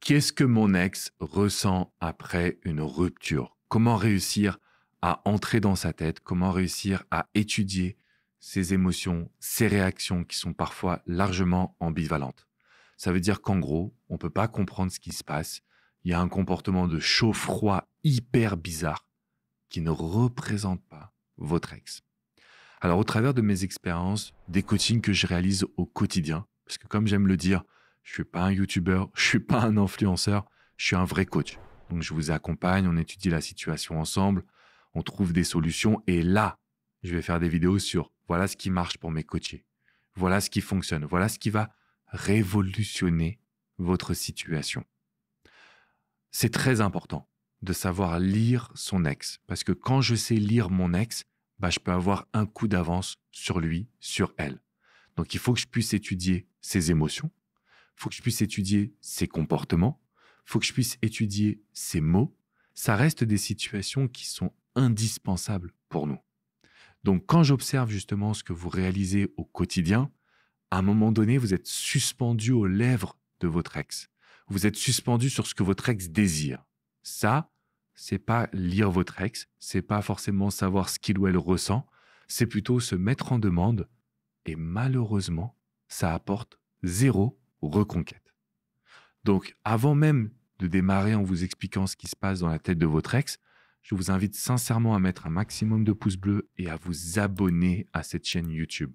Qu'est-ce que mon ex ressent après une rupture? Comment réussir à entrer dans sa tête? Comment réussir à étudier ses émotions, ses réactions qui sont parfois largement ambivalentes? Ça veut dire qu'en gros, on ne peut pas comprendre ce qui se passe. Il y a un comportement de chaud-froid hyper bizarre qui ne représente pas votre ex. Alors, au travers de mes expériences, des coachings que je réalise au quotidien, parce que comme j'aime le dire, je ne suis pas un youtubeur, je ne suis pas un influenceur, je suis un vrai coach. Donc, je vous accompagne, on étudie la situation ensemble, on trouve des solutions. Et là, je vais faire des vidéos sur voilà ce qui marche pour mes coachés, voilà ce qui fonctionne, voilà ce qui va révolutionner votre situation. C'est très important de savoir lire son ex, parce que quand je sais lire mon ex, je peux avoir un coup d'avance sur lui, sur elle. Donc, il faut que je puisse étudier ses émotions, il faut que je puisse étudier ses comportements, il faut que je puisse étudier ses mots. Ça reste des situations qui sont indispensables pour nous. Donc, quand j'observe justement ce que vous réalisez au quotidien, à un moment donné, vous êtes suspendu aux lèvres de votre ex. Vous êtes suspendu sur ce que votre ex désire. Ça, c'est pas lire votre ex, c'est pas forcément savoir ce qu'il ou elle ressent, c'est plutôt se mettre en demande et malheureusement, ça apporte zéro reconquête. Donc, avant même de démarrer en vous expliquant ce qui se passe dans la tête de votre ex, je vous invite sincèrement à mettre un maximum de pouces bleus et à vous abonner à cette chaîne YouTube.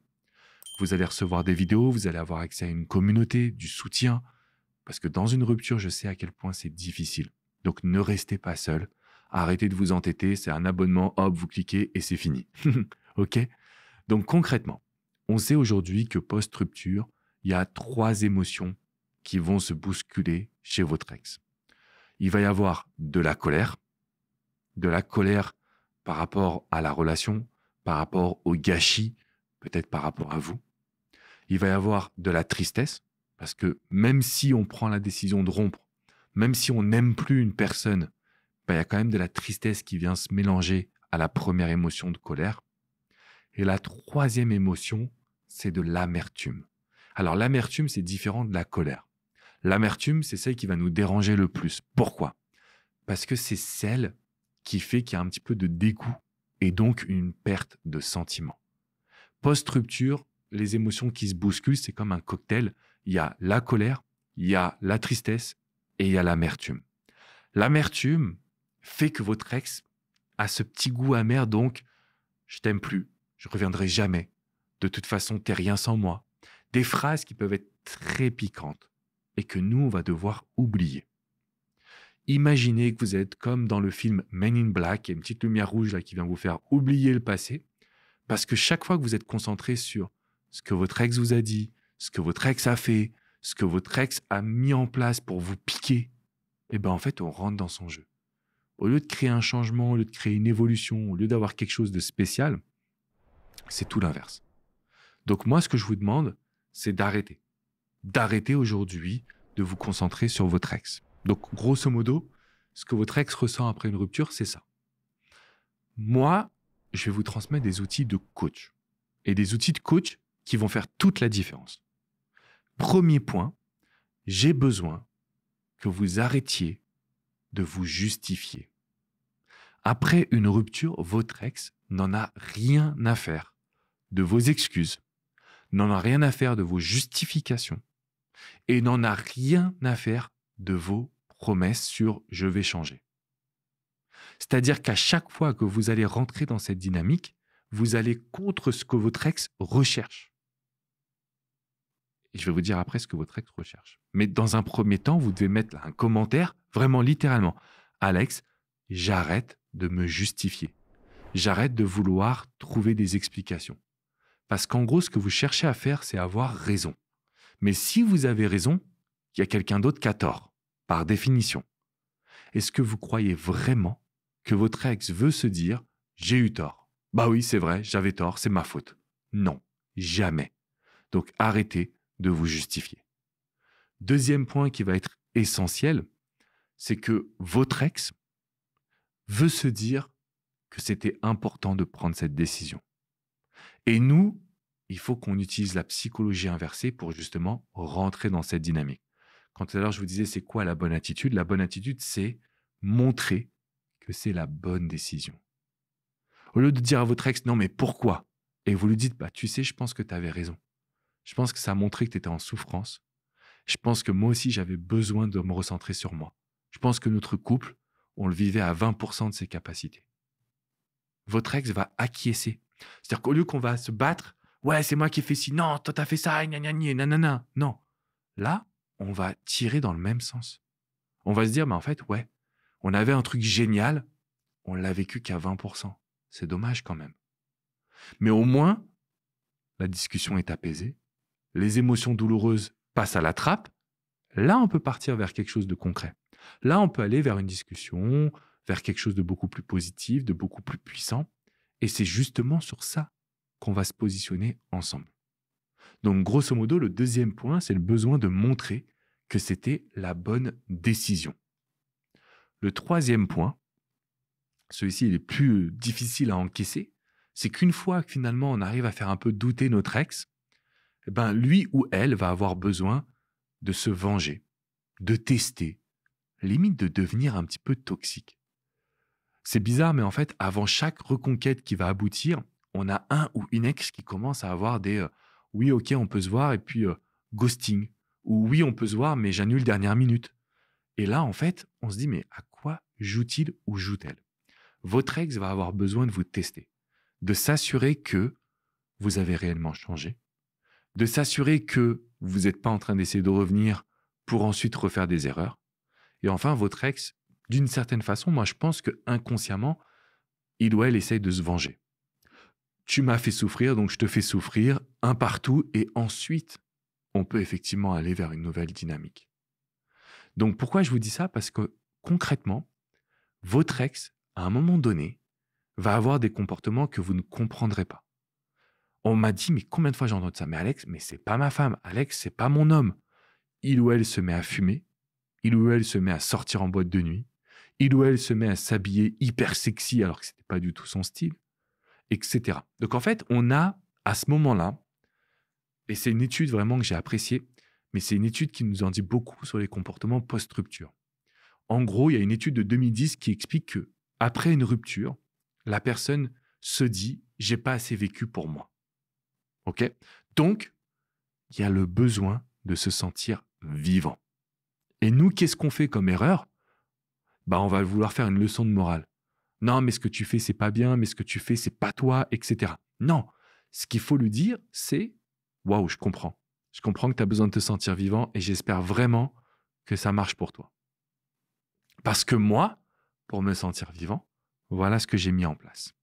Vous allez recevoir des vidéos, vous allez avoir accès à une communauté, du soutien, parce que dans une rupture, je sais à quel point c'est difficile. Donc, ne restez pas seul. Arrêtez de vous entêter. C'est un abonnement, hop, vous cliquez et c'est fini. OK? Donc, concrètement, on sait aujourd'hui que post-rupture, il y a 3 émotions qui vont se bousculer chez votre ex. Il va y avoir de la colère par rapport à la relation, par rapport au gâchis, peut-être par rapport à vous. Il va y avoir de la tristesse, parce que même si on prend la décision de rompre, même si on n'aime plus une personne, il y a quand même de la tristesse qui vient se mélanger à la première émotion de colère. Et la 3e émotion, c'est de l'amertume. Alors l'amertume, c'est différent de la colère. L'amertume, c'est celle qui va nous déranger le plus. Pourquoi? Parce que c'est celle qui fait qu'il y a un petit peu de dégoût et donc une perte de sentiment. Post-rupture, les émotions qui se bousculent, c'est comme un cocktail. Il y a la colère, il y a la tristesse et il y a l'amertume. L'amertume fait que votre ex a ce petit goût amer, donc je t'aime plus, je reviendrai jamais. De toute façon, t'es rien sans moi. Des phrases qui peuvent être très piquantes et que nous, on va devoir oublier. Imaginez que vous êtes comme dans le film Men in Black, il y a une petite lumière rouge là qui vient vous faire oublier le passé. Parce que chaque fois que vous êtes concentré sur ce que votre ex vous a dit, ce que votre ex a fait, ce que votre ex a mis en place pour vous piquer, en fait, on rentre dans son jeu. Au lieu de créer un changement, au lieu de créer une évolution, au lieu d'avoir quelque chose de spécial, c'est tout l'inverse. Donc moi, ce que je vous demande, c'est d'arrêter. D'arrêter aujourd'hui de vous concentrer sur votre ex. Donc, grosso modo, ce que votre ex ressent après une rupture, c'est ça. Moi, je vais vous transmettre des outils de coach. Et des outils de coach qui vont faire toute la différence. Premier point, j'ai besoin que vous arrêtiez de vous justifier. Après une rupture, votre ex n'en a rien à faire de vos excuses, n'en a rien à faire de vos justifications et n'en a rien à faire de vos promesses sur « je vais changer ». C'est-à-dire qu'à chaque fois que vous allez rentrer dans cette dynamique, vous allez contre ce que votre ex recherche. Et je vais vous dire après ce que votre ex recherche. Mais dans un premier temps, vous devez mettre là un commentaire, vraiment littéralement. Alex, j'arrête de me justifier. J'arrête de vouloir trouver des explications. Parce qu'en gros, ce que vous cherchez à faire, c'est avoir raison. Mais si vous avez raison, il y a quelqu'un d'autre qui a tort, par définition. Est-ce que vous croyez vraiment que votre ex veut se dire « j'ai eu tort ». Bah oui, c'est vrai, j'avais tort, c'est ma faute. Non, jamais. Donc arrêtez de vous justifier. Deuxième point qui va être essentiel, c'est que votre ex veut se dire que c'était important de prendre cette décision. Et nous, il faut qu'on utilise la psychologie inversée pour justement rentrer dans cette dynamique. Quand tout à l'heure, je vous disais, c'est quoi la bonne attitude? La bonne attitude, c'est montrer que c'est la bonne décision. Au lieu de dire à votre ex, non, mais pourquoi? Et vous lui dites, bah, tu sais, je pense que tu avais raison. Je pense que ça a montré que tu étais en souffrance. Je pense que moi aussi, j'avais besoin de me recentrer sur moi. Je pense que notre couple, on le vivait à 20% de ses capacités. Votre ex va acquiescer. C'est-à-dire qu'au lieu qu'on va se battre, ouais, c'est moi qui ai fait ci, non, toi, t'as fait ça, gna gna gna, nanana. Non. Là, on va tirer dans le même sens. On va se dire, mais en fait, ouais, on avait un truc génial, on l'a vécu qu'à 20%. C'est dommage quand même. Mais au moins, la discussion est apaisée, les émotions douloureuses passent à la trappe. Là, on peut partir vers quelque chose de concret. Là, on peut aller vers une discussion, vers quelque chose de beaucoup plus positif, de beaucoup plus puissant. Et c'est justement sur ça qu'on va se positionner ensemble. Donc, grosso modo, le deuxième point, c'est le besoin de montrer que c'était la bonne décision. Le troisième point, celui-ci il est plus difficile à encaisser, c'est qu'une fois que finalement on arrive à faire un peu douter notre ex, eh ben, lui ou elle va avoir besoin de se venger, de tester, limite de devenir un petit peu toxique. C'est bizarre, mais en fait, avant chaque reconquête qui va aboutir, on a un ou une ex qui commence à avoir des oui, ok, on peut se voir, et puis ghosting. Ou oui, on peut se voir, mais j'annule dernière minute. Et là, en fait, on se dit, mais à quoi joue-t-il ou joue-t-elle? Votre ex va avoir besoin de vous tester, de s'assurer que vous avez réellement changé, de s'assurer que vous n'êtes pas en train d'essayer de revenir pour ensuite refaire des erreurs. Et enfin, votre ex, d'une certaine façon, moi je pense que inconsciemment, il ou elle essaye de se venger. Tu m'as fait souffrir, donc je te fais souffrir un partout, et ensuite, on peut effectivement aller vers une nouvelle dynamique. Donc pourquoi je vous dis ça? Parce que concrètement, votre ex, à un moment donné, va avoir des comportements que vous ne comprendrez pas. On m'a dit, mais combien de fois j'ai entendu ça? Mais Alex, mais c'est pas ma femme. Alex, c'est pas mon homme. Il ou elle se met à fumer. Il ou elle se met à sortir en boîte de nuit. Il ou elle se met à s'habiller hyper sexy alors que ce n'était pas du tout son style, etc. Donc en fait, on a à ce moment-là, et c'est une étude vraiment que j'ai appréciée, mais c'est une étude qui nous en dit beaucoup sur les comportements post-rupture. En gros, il y a une étude de 2010 qui explique que après une rupture, la personne se dit « j'ai pas assez vécu pour moi ». Ok? Donc, il y a le besoin de se sentir vivant. Et nous, qu'est-ce qu'on fait comme erreur? Bah, on va vouloir faire une leçon de morale. Non, mais ce que tu fais, c'est pas bien, mais ce que tu fais, c'est pas toi, etc. Non, ce qu'il faut lui dire, c'est « Waouh, je comprends. Je comprends que tu as besoin de te sentir vivant et j'espère vraiment que ça marche pour toi. » Parce que moi, pour me sentir vivant, voilà ce que j'ai mis en place.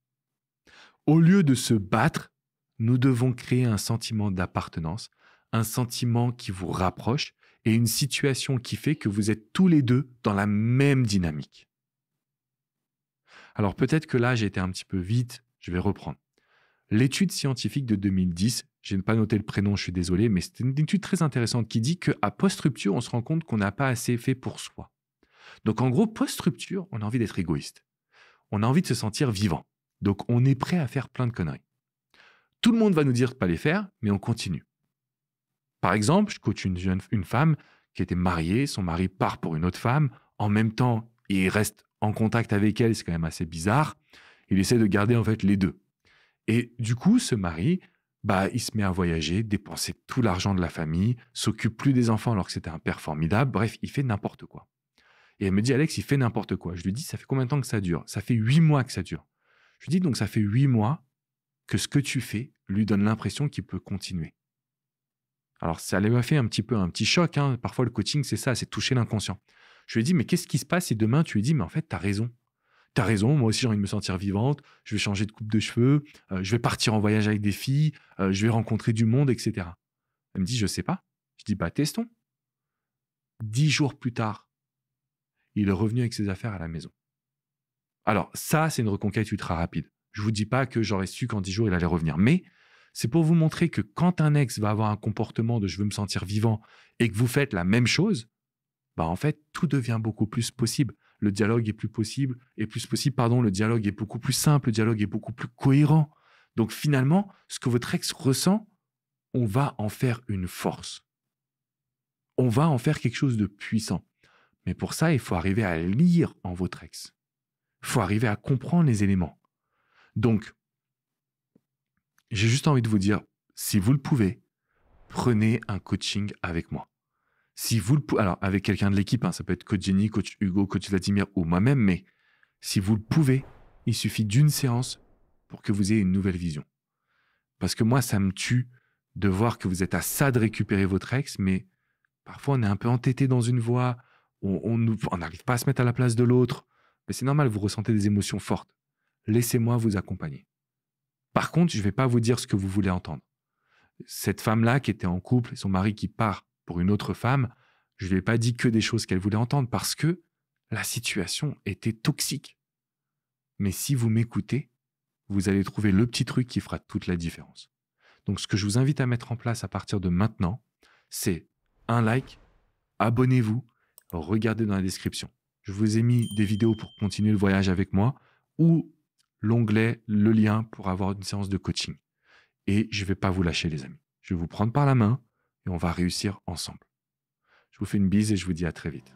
Au lieu de se battre, nous devons créer un sentiment d'appartenance, un sentiment qui vous rapproche et une situation qui fait que vous êtes tous les deux dans la même dynamique. Alors peut-être que là, j'ai été un petit peu vite, je vais reprendre. L'étude scientifique de 2010, je n'ai pas noté le prénom, je suis désolé, mais c'est une étude très intéressante qui dit qu'à post-rupture, on se rend compte qu'on n'a pas assez fait pour soi. Donc en gros, post-rupture, on a envie d'être égoïste. On a envie de se sentir vivant. Donc on est prêt à faire plein de conneries. Tout le monde va nous dire de ne pas les faire, mais on continue. Par exemple, je coach une femme qui était mariée, son mari part pour une autre femme, en même temps, il reste en contact avec elle, c'est quand même assez bizarre. Il essaie de garder en fait les deux. Et du coup, ce mari, il se met à voyager, dépenser tout l'argent de la famille, s'occupe plus des enfants alors que c'était un père formidable. Bref, il fait n'importe quoi. Et elle me dit, Alex, il fait n'importe quoi. Je lui dis, ça fait combien de temps que ça dure? Ça fait 8 mois que ça dure. Je lui dis, donc ça fait 8 mois que ce que tu fais lui donne l'impression qu'il peut continuer. Alors, ça lui a fait un petit choc. Hein. Parfois, le coaching, c'est ça, c'est toucher l'inconscient. Je lui ai dit, mais qu'est-ce qui se passe si demain, tu lui dis, mais en fait, tu as raison. Tu as raison, moi aussi, j'ai envie de me sentir vivante. Je vais changer de coupe de cheveux. Je vais partir en voyage avec des filles. Je vais rencontrer du monde, etc. Elle me dit, je sais pas. Je dis, testons. 10 jours plus tard, il est revenu avec ses affaires à la maison. Alors, ça, c'est une reconquête ultra rapide. Je ne vous dis pas que j'aurais su qu'en 10 jours, il allait revenir. Mais c'est pour vous montrer que quand un ex va avoir un comportement de « je veux me sentir vivant » et que vous faites la même chose, en fait, tout devient beaucoup plus possible. Le dialogue est plus possible, le dialogue est beaucoup plus simple, le dialogue est beaucoup plus cohérent. Donc finalement, ce que votre ex ressent, on va en faire une force. on va en faire quelque chose de puissant. Mais pour ça, il faut arriver à lire en votre ex. Il faut arriver à comprendre les éléments. Donc, j'ai juste envie de vous dire, si vous le pouvez, prenez un coaching avec moi. Si vous le pouvez, alors avec quelqu'un de l'équipe, ça peut être coach Jenny, coach Hugo, coach Vladimir ou moi-même, mais si vous le pouvez, il suffit d'une séance pour que vous ayez une nouvelle vision. Parce que moi, ça me tue de voir que vous êtes à ça de récupérer votre ex, mais parfois on est un peu entêté dans une voie, on n'arrive pas à se mettre à la place de l'autre, mais c'est normal, vous ressentez des émotions fortes. Laissez-moi vous accompagner. Par contre, je ne vais pas vous dire ce que vous voulez entendre. Cette femme-là qui était en couple et son mari qui part pour une autre femme, je ne lui ai pas dit que des choses qu'elle voulait entendre parce que la situation était toxique. Mais si vous m'écoutez, vous allez trouver le petit truc qui fera toute la différence. Donc, ce que je vous invite à mettre en place à partir de maintenant, c'est un like, abonnez-vous, regardez dans la description. Je vous ai mis des vidéos pour continuer le voyage avec moi ou l'onglet, le lien pour avoir une séance de coaching. Et je ne vais pas vous lâcher, les amis. Je vais vous prendre par la main et on va réussir ensemble. Je vous fais une bise et je vous dis à très vite.